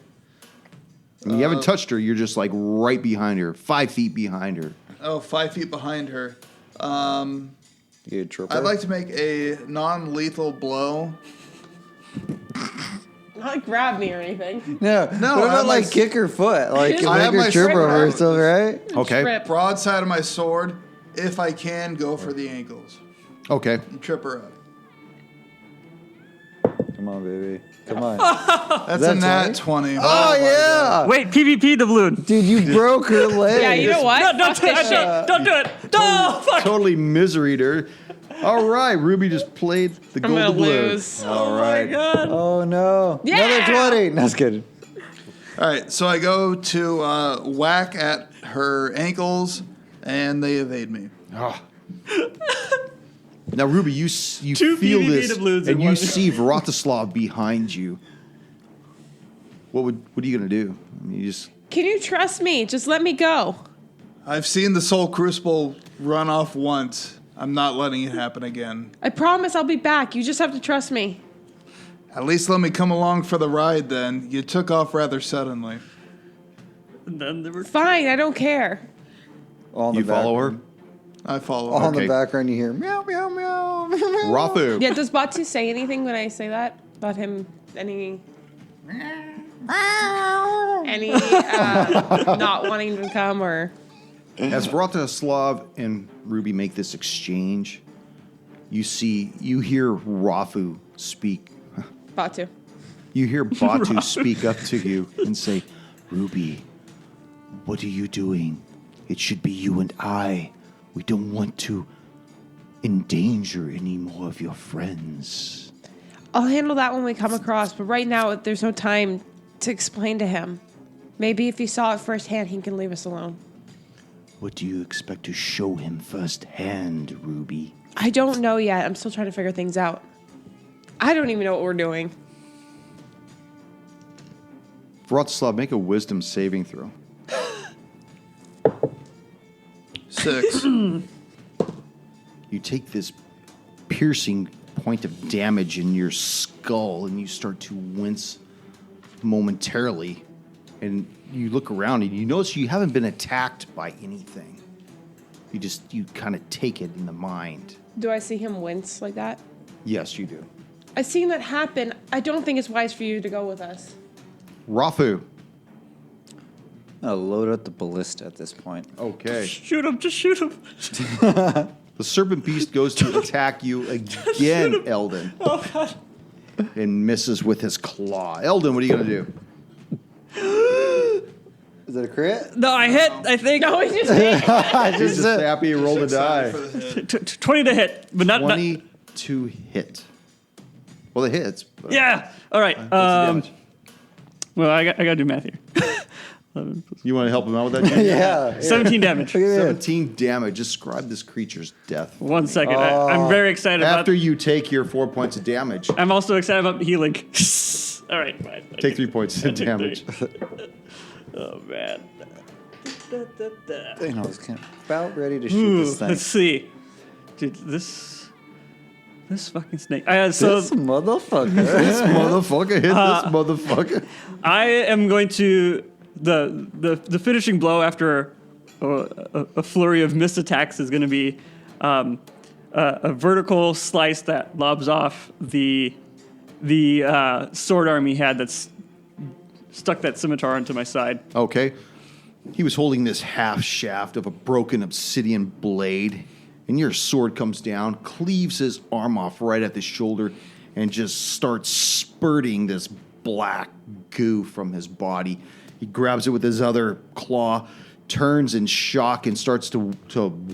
And you haven't touched her, you're just like right behind her, 5 feet behind her. 5 feet behind her, You trooper? I'd like to make a non-lethal blow. Not like grab me or anything. No, No, what about I'm like like- kick her foot? Like Just I have make her my trip sword over out. still, right? Okay. Trip. Broadside of my sword, if I can, go for the ankles Okay. and trip her up. Come on, baby. Come on. That's that a nat 20. Oh, yeah. Wait, PvP the balloon. Dude, you broke her leg. Yeah, you know what? No, don't Fuck do this shit. it. Don't do it. No, fuck. Totally miseried her. All right, Ruby just played the I'm gonna golden blue. lose. All Oh right. my god. Oh, no. Yeah. Another 20. No, I was kidding. All right, so I go to whack at her ankles, and they evade me. Ah. Now, Ruby, you Two feel PvP this, doubloons and in you one. see Vratislav behind you. What are you gonna do? I mean, you just Can you trust me? Just let me go. I've seen the Soul Crucible run off once. I'm not letting it happen again. I promise I'll be back. You just have to trust me. At least let me come along for the ride then. You took off rather suddenly. And then there were Fine, I don't care. All in you the follow background. her. I follow. All in Okay. the background, you hear meow, meow, meow. Rafu. Yeah, does Batu say anything when I say that? About him, any not wanting to come or... As Vratislav and Ruby make this exchange, you hear Rafu speak. Batu. You hear Batu speak up to you and say, Ruby, what are you doing? It should be you and I. We don't want to endanger any more of your friends. I'll handle that when we come across, but right now there's no time to explain to him. Maybe if he saw it firsthand, he can leave us alone. What do you expect to show him firsthand, Ruby? I don't know yet. I'm still trying to figure things out. I don't even know what we're doing. Vratislav, make a wisdom saving throw. 6. You take this piercing point of damage in your skull and you start to wince momentarily. And you look around and you notice you haven't been attacked by anything. You kind of take it in the mind. Do I see him wince like that? Yes, you do. I've seen that happen. I don't think it's wise for you to go with us. Rafu. I'll load up the ballista at this point. Okay. Shoot him, just shoot him. The serpent beast goes to attack you again, Eldon. Oh, God. And misses with his claw. Eldon, what are you going to do? Is it a crit? No, I hit, I think. No, he's just hit. He's just happy he rolled a die. 20 to hit, but not... 20 to hit. Well, it hits. But Yeah. All right. what's the damage? Well, I got to do math here. You want to help him out with that? Jimmy? Yeah. 17 damage. 17 damage. Describe this creature's death. 1 second. I'm very excited After about... you take your 4 points of damage, I'm also excited about healing. All right, fine. take 3 points of Take damage. 3. Oh, man. I was kind of about ready to shoot this thing. Let's see. Dude, this fucking snake. So This motherfucker. This motherfucker hit this motherfucker. I am going to the finishing blow after a flurry of missed attacks is going to be a vertical slice that lobs off the sword arm he had that's stuck that scimitar onto my side. Okay. He was holding this half shaft of a broken obsidian blade, and your sword comes down, cleaves his arm off right at the shoulder, and just starts spurting this black goo from his body. He grabs it with his other claw, turns in shock, and starts to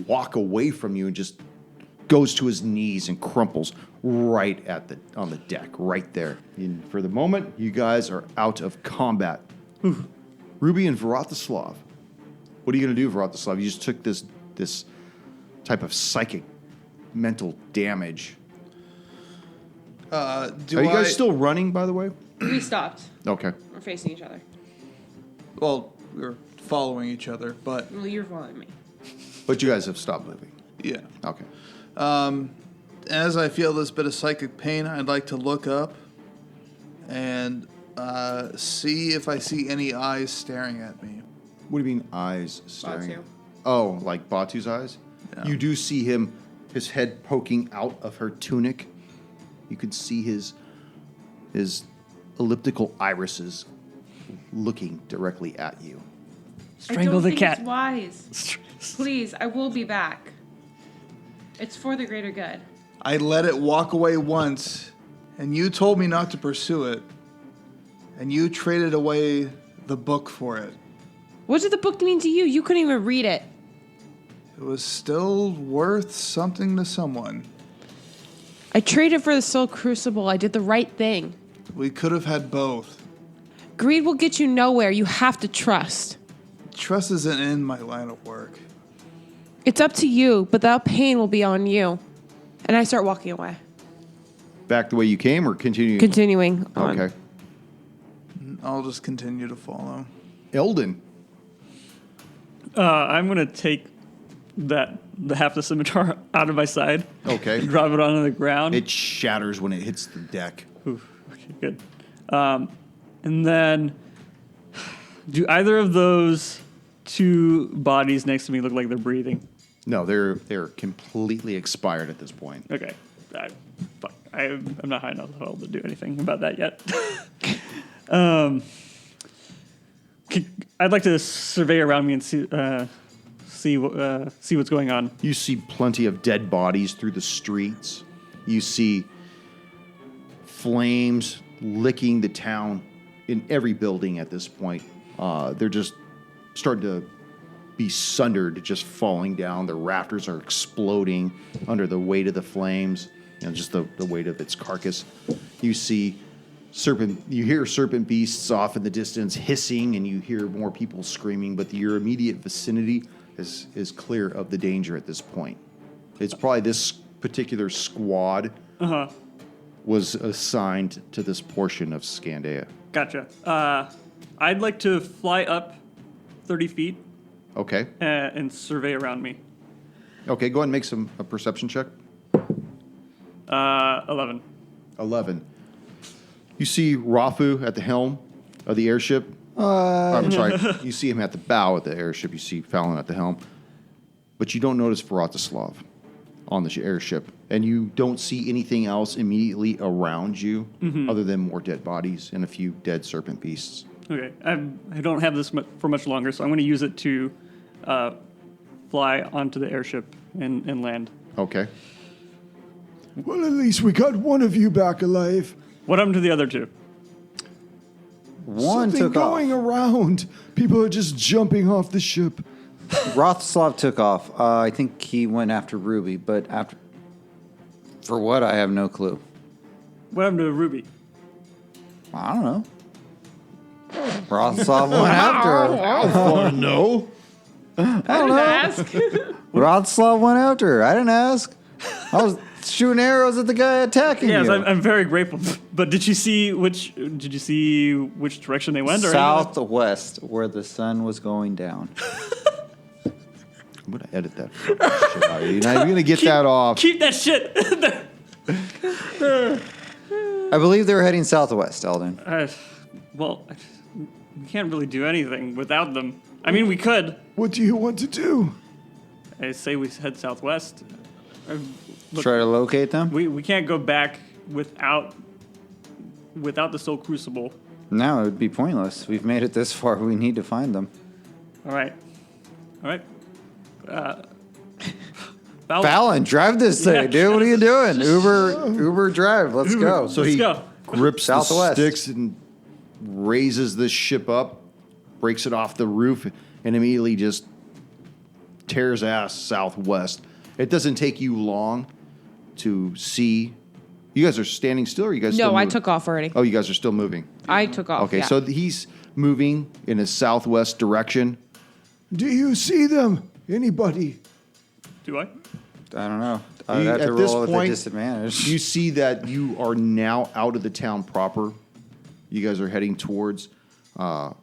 walk away from you, and just goes to his knees and crumples right on the deck, right there. And for the moment, you guys are out of combat. Ruby and Vratislav. What are you going to do, Vratislav? You just took this type of psychic mental damage. Are you guys still running, by the way? We stopped. Okay. We're facing each other. Well, we're following each other, but Well, you're following me. But you guys have stopped moving. yeah. Okay. As I feel this bit of psychic pain, I'd like to look up and see if I see any eyes staring at me. What do you mean eyes staring? Batu. Oh, like Batu's eyes? Yeah. You do see his head poking out of her tunic. You can see his elliptical irises looking directly at you. Strangle the cat. It's wise. Please, I will be back. It's for the greater good. I let it walk away once, and you told me not to pursue it, and you traded away the book for it. What did the book mean to you? You couldn't even read it. It was still worth something to someone. I traded for the Soul Crucible. I did the right thing. We could have had both. Greed will get you nowhere. You have to trust. Trust isn't in my line of work. It's up to you, but that pain will be on you. And I start walking away. Back the way you came or continue? Continuing on. Okay. I'll just continue to follow. Eldon. I'm going to take the half the scimitar out of my side. Okay. Drop it onto the ground. It shatters when it hits the deck. Ooh, okay, good. And then, do either of those two bodies next to me look like they're breathing? No, they're completely expired at this point. Okay. I'm not high enough level to do anything about that yet. I'd like to survey around me and see what's going on. You see plenty of dead bodies through the streets. You see flames licking the town in every building at this point. They're just starting to be sundered, just falling down. The rafters are exploding under the weight of the flames, just the weight of its carcass. You see you hear serpent beasts off in the distance hissing, and you hear more people screaming, but your immediate vicinity is clear of the danger at this point. It's probably this particular squad was assigned to this portion of Scandea. Gotcha. I'd like to fly up 30 feet Okay. and survey around me. Okay, go ahead and make a perception check. 11. 11. You see Rafu at the helm of the airship. I'm sorry. You see him at the bow of the airship. You see Fallon at the helm. But you don't notice Vratislav on the airship. And you don't see anything else immediately around you other than more dead bodies and a few dead serpent beasts. Okay. I don't have this for much longer, so I'm going to use it to fly onto the airship and land. Okay. Well, at least we got one of you back alive. What happened to the other two? One Something took going off. around. People are just jumping off the ship. Rothslav took off. I think he went after Ruby, but after... For what? I have no clue. What happened to Ruby? I don't know. Rothslav went after her. Oh, no. I didn't ask. Rothslav went after her. I didn't ask. I was shooting arrows at the guy attacking Yes, you. I'm very grateful. But did you see which direction they went? Or Southwest, where the sun was going down. I'm going to edit that shit out of you. You're not even going to get that off. Keep that shit. I believe they were heading southwest, Eldon. Well, we can't really do anything without them. I mean, we could. What do you want to do? I say we head southwest. Look, Try to locate them? we can't go back without the Soul Crucible. No, it would be pointless. We've made it this far. We need to find them. All right. Fallon, drive this thing, Yeah. dude. What are you doing? Uber drive. Let's go. So Let's he go. grips Southwest. the sticks and raises this ship up, breaks it off the roof, and immediately just tears ass southwest. It doesn't take you long to see. You guys are standing still, or you guys still No, I moving? took off already. Oh, you guys are still moving. I took off. Okay, yeah. so he's moving in a southwest direction. Do you see them? Anybody? Do I? I don't know. I'd have to At this roll with a point, disadvantage. you see that you are now out of the town proper. You guys are heading towards The more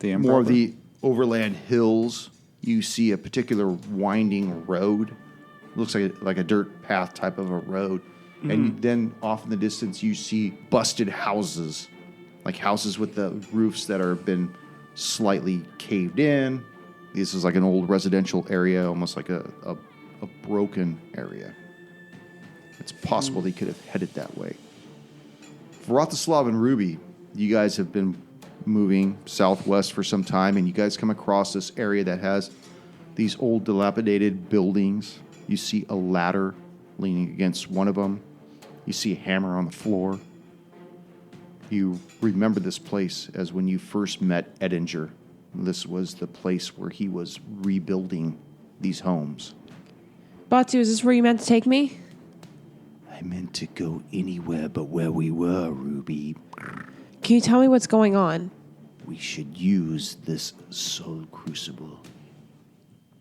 of improper. the overland hills. You see a particular winding road. Looks like a dirt path type of a road. And then off in the distance, you see busted houses, like houses with the roofs that are been slightly caved in. This is like an old residential area, almost like a broken area. It's possible they could have headed that way. Vratislav and Ruby, you guys have been moving southwest for some time, and you guys come across this area that has these old dilapidated buildings. You see a ladder leaning against one of them. You see a hammer on the floor. You remember this place as when you first met Edinger. This was the place where he was rebuilding these homes. Batu, is this where you meant to take me? I meant to go anywhere but where we were, Ruby. Can you tell me what's going on? We should use this soul crucible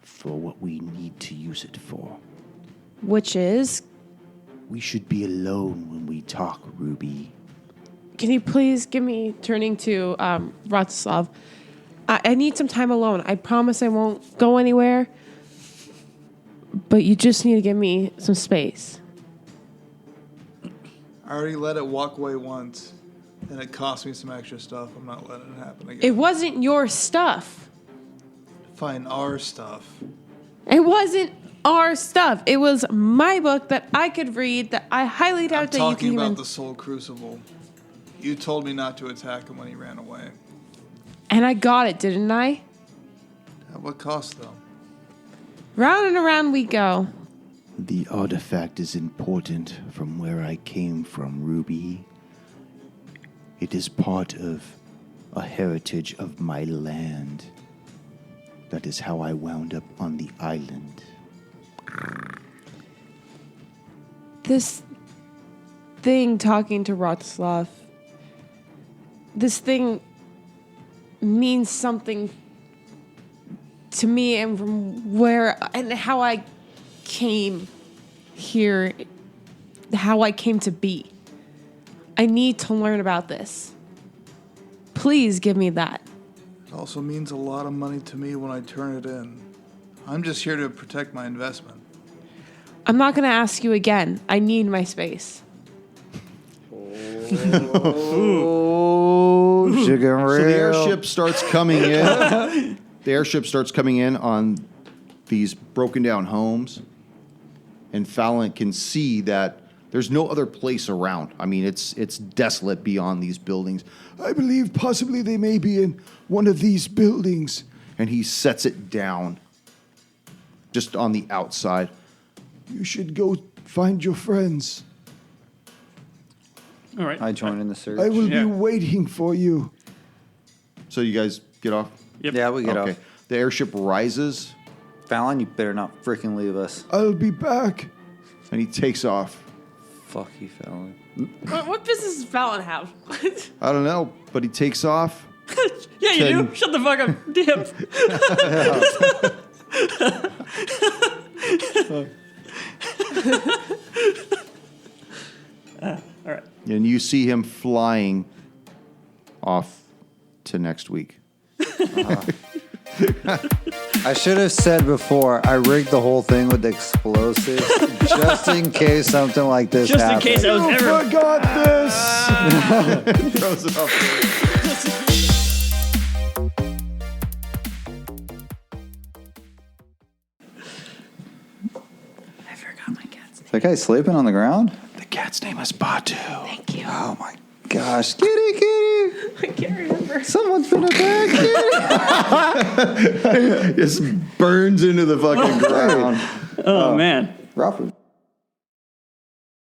for what we need to use it for. Which is? We should be alone when we talk, Ruby. Can you please give me, turning to Vratislav, I need some time alone. I promise I won't go anywhere. But you just need to give me some space. I already let it walk away once, and it cost me some extra stuff. I'm not letting it happen again. It wasn't your stuff. Fine, our stuff. It wasn't our stuff. It was my book that I could read that I highly I'm doubt that you can talking about even... the Soul Crucible. You told me not to attack him when he ran away. And I got it, didn't I? At what cost, though? Round and around we go. The artifact is important from where I came from, Ruby. It is part of a heritage of my land. That is how I wound up on the island. This thing talking to Vratislav, this thing means something to me, and from where and how I came here, how I came to be. I need to learn about this. Please give me that. It also means a lot of money to me when I turn it in. I'm just here to protect my investment. I'm not going to ask you again. I need my space. Oh, chicken So the real. airship starts coming in. The airship starts coming in on these broken down homes. And Fallon can see that there's no other place around. I mean, it's desolate beyond these buildings. I believe possibly they may be in one of these buildings. And he sets it down just on the outside. You should go find your friends. All right. I join in the search. I will Yeah. be waiting for you. So you guys get off? Yep. Yeah, we get Okay. off. The airship rises Fallon, you better not freaking leave us. I'll be back. and he takes off. Fuck you, Fallon. What business does Fallon have? I don't know, but he takes off. Yeah, you Ten- do. Shut the fuck up. Damn. All right. And you see him flying off to next week. I should have said before, I rigged the whole thing with explosives just in case something like this Just in happened. case I was ever. Forgot this. Throws it off. I forgot my cat's name. That guy sleeping on the ground? The cat's name is Batu. Thank you. Oh my gosh. Kitty, kitty. I can't remember. Someone's been attacked. Kitty. Just burns into the fucking ground. Oh, man. Rafu.